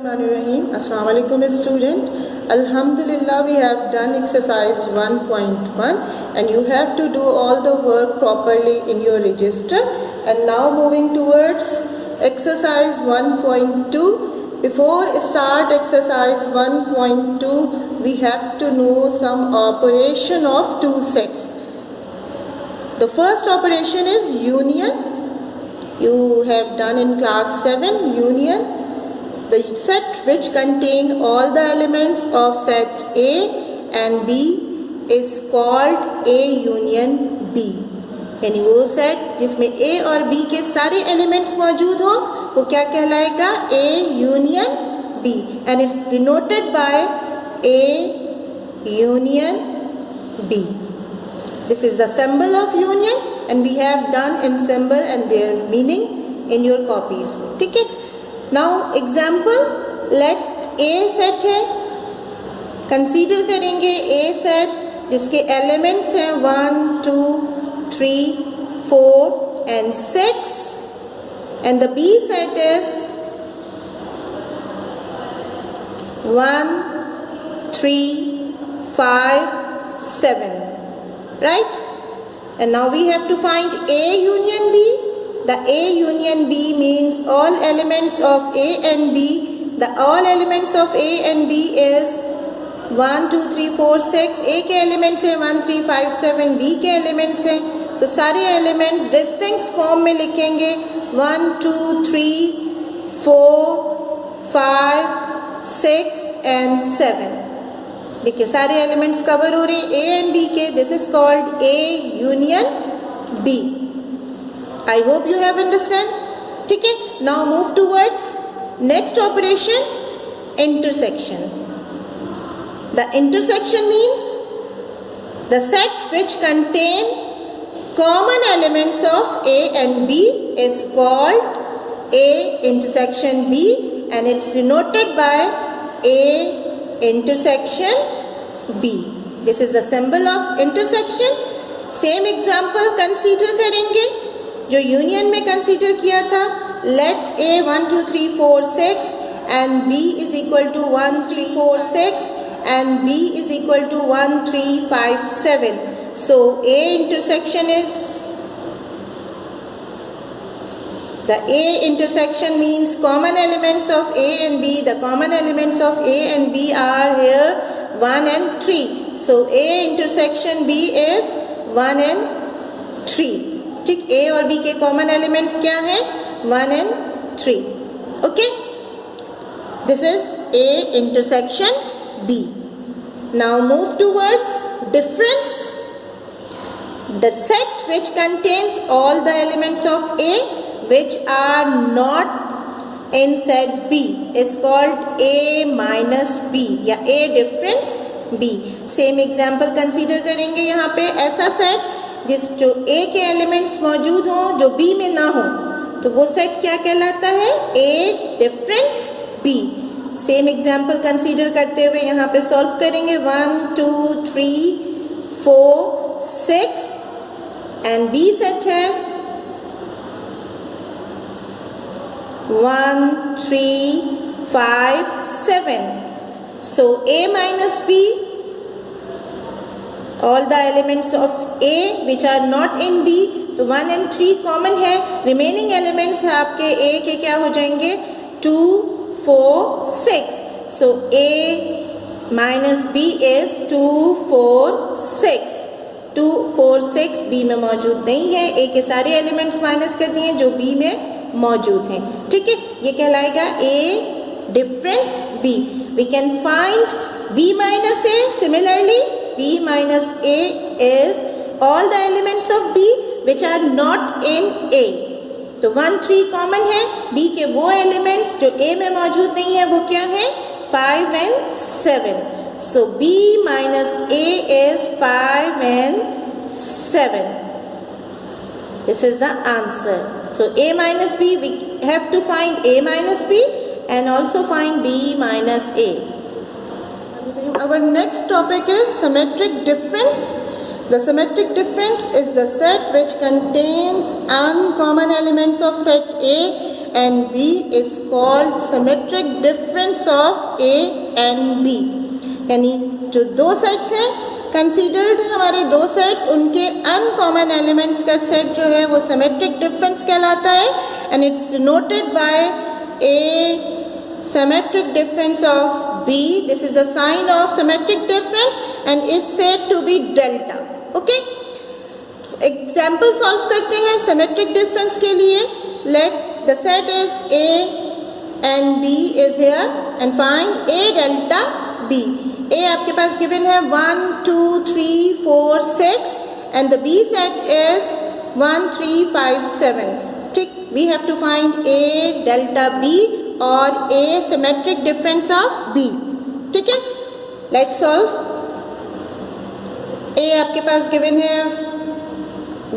Assalamu alaikum student. Alhamdulillah, we have done exercise 1.1 and you have to do all the work properly in your register. And now moving towards exercise 1.2. Before start exercise 1.2, we have to know some operation of two sets. The first operation is union. You have done in class 7 union. The set which contain all the elements of set A and B is called A union B. यानी वो set जिसमें A और B के सारे elements मौजूद हो वो क्या कहलाएगा? A union B, and it's denoted by A union B. This is the symbol of union and we have done in symbol and their meaning in your copies. ठीक है? Now example, let A set है, consider करेंगे A set जिसके elements हैं 1, 2, 3, 4 and 6 and the B set is 1, 3, 5, 7, right? And now we have to find A union B. The A union B means all elements of A and B. The all elements of A and B is 1, 2, 3, 4, 6. A के elements हैं 1, 3, 5, 7. B के elements हैं तो सारे elements distinct form में लिखेंगे 1, 2, 3, 4, 5, 6 and 7. देखिए सारे elements cover हो रहे हैं A and B के. This is called A union B. I hope you have understand. ठीक है? Now move towards next operation, intersection. The intersection means the set which contain common elements of A and B is called A intersection B and it's denoted by A intersection B. This is the symbol of intersection. Same example consider करेंगे जो union में consider किया था. Let's A 1, 2, 3, 4, 6 and B is equal to 1, 3, 4, 6 and B is equal to 1, 3, 5, 7. So A intersection is, the A intersection means common elements of A and B. The common elements of A and B are here 1 and 3. So A intersection B is 1 and 3. ठीक, A और B के common elements क्या हैं? 1 and 3. Okay, this is A intersection B. Now move towards difference. The set which contains all the elements of A which are not in set B is called A minus B या A difference B. Same example consider करेंगे यहाँ पे. ऐसा set जिस जो A के elements मौजूद हों जो B में ना हो तो वो सेट क्या कहलाता है? A difference B. Same example consider करते हुए यहाँ पे सॉल्व करेंगे. 1, 2, 3, 4, 6 एंड B सेट है 1, 3, 5, 7. So A minus B, all the elements of A which are not in B, तो 1 and 3 कॉमन है. रिमेनिंग एलिमेंट्स आपके A के क्या हो जाएंगे? 2, 4, 6. So A minus B is 2, 4, 6. 2, 4, 6 B में मौजूद नहीं है. A के सारे एलिमेंट्स माइनस कर दिए जो B में मौजूद हैं. ठीक है, ये कहलाएगा A difference B. We can find B minus A. Similarly B minus A is all the elements of B which are not in A. तो 1, 3 कॉमन है. B के वो एलिमेंट्स जो A में मौजूद नहीं है वो क्या है? 5 and 7. So B minus A is 5 and 7. This is the answer. So A minus B, we have to find A minus B and also find B minus A. Our next topic is symmetric difference. The symmetric difference is the set which contains uncommon elements of set A and B is called symmetric difference of A and B. यानी जो दो sets हैं considered हमारे दो sets, उनके uncommon elements का set जो है वो सिमेट्रिक डिफरेंस कहलाता है and it's denoted bye A symmetric difference of B. This is a sign of symmetric difference and is said to be delta. Okay? Example solve करते हैं symmetric difference के लिए. Let the set is A and B is here and find A delta B. A आपके पास given है 1, 2, 3, 4, 6 and the B set is 1, 3, 5, 7. ठीक, we have to find A delta B और A symmetric difference of B. ठीक है, let's solve. A आपके पास given है,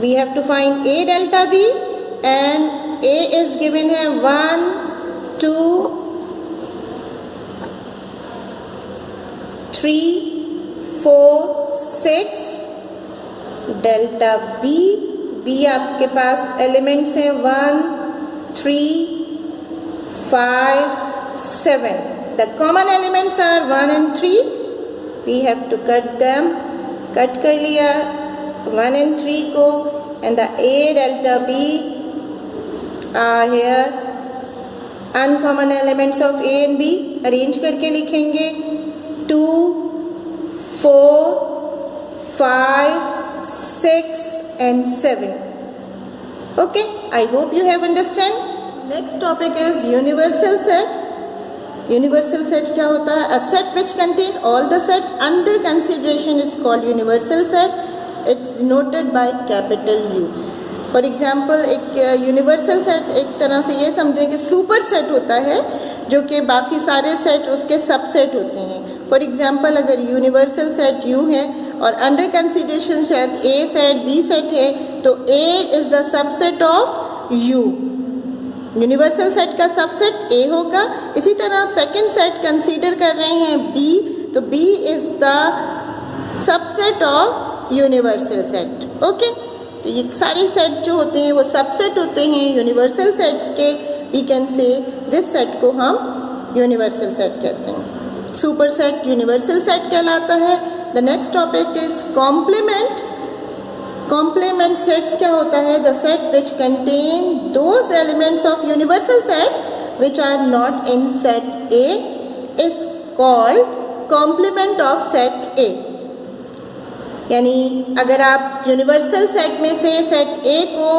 we have to find A delta B and A is given है 1, 2, 3, 4, 6 delta B. B आपके पास elements हैं 1, 3, 5, 7. The common elements are 1 and 3. We have to cut them. Cut कर लिया 1 and 3 को and the A delta B are here. Uncommon elements of A and B arrange करके लिखेंगे 2, 4, 5, 6 and 7. Okay, I hope you have understand. Next topic is universal set. Universal set क्या होता है? A set which contain all the set under consideration is called universal set. It's denoted by capital U. For example, एक universal set एक तरह से ये समझें कि super set होता है जो कि बाकी सारे set उसके subset होते हैं. For example, अगर universal set U है और under consideration set A set B set है तो A is the subset of U. Universal set का सबसेट A होगा. इसी तरह सेकंड सेट कंसीडर कर रहे हैं B, तो B is the subset of universal set. Okay, तो ये सारे सेट्स जो होते हैं वो सबसेट होते हैं यूनिवर्सल सेट्स के. We can say this set को हम यूनिवर्सल सेट कहते हैं. सुपर सेट यूनिवर्सल सेट कहलाता है. The next topic is complement. Complement sets क्या होता है? The set which contain those elements of universal set which are not in set A is called complement of set A. यानी अगर आप universal set में से सेट ए को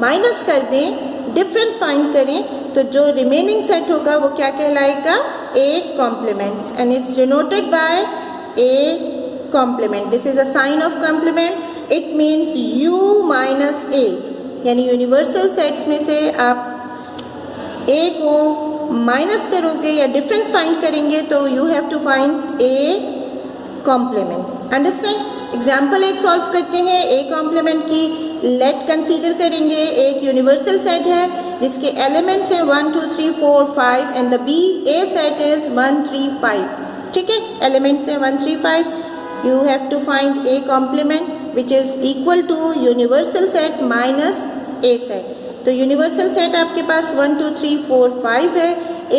minus कर दें, डिफरेंस फाइंड करें, तो जो रिमेनिंग सेट होगा वो क्या कहलाएगा? A complement and it's denoted by A complement. This is a sign of complement. It means U minus A. यानी यूनिवर्सल सेट्स में से आप A को माइनस करोगे या डिफरेंस फाइंड करेंगे तो you have to find A complement. Understand? Example एक सॉल्व करते हैं A कॉम्प्लीमेंट की. लेट कंसीडर करेंगे एक यूनिवर्सल सेट है जिसके एलिमेंट्स हैं 1, 2, 3, 4, 5 and the B A set is 1, 3, 5. ठीक है, एलिमेंट्स हैं 1, 3, 5. You have to find A complement which is equal to universal set minus A set. तो universal set आपके पास 1, 2, 3, 4, 5 है.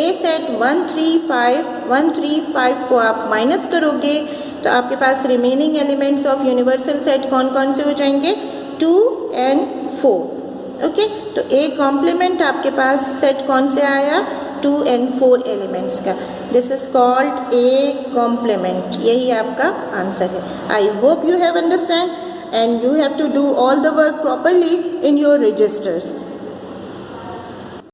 A set 1, 3, 5, 1, 3, 5 को आप माइनस करोगे तो आपके पास remaining elements of universal set कौन कौन से हो जाएंगे? 2 and 4. ओके, तो A कॉम्प्लीमेंट आपके पास सेट कौन से आया? 2 and 4 एलिमेंट्स का. This is called A complement. यही आपका आंसर है. I hope you have understand and you have to do all the work properly in your registers.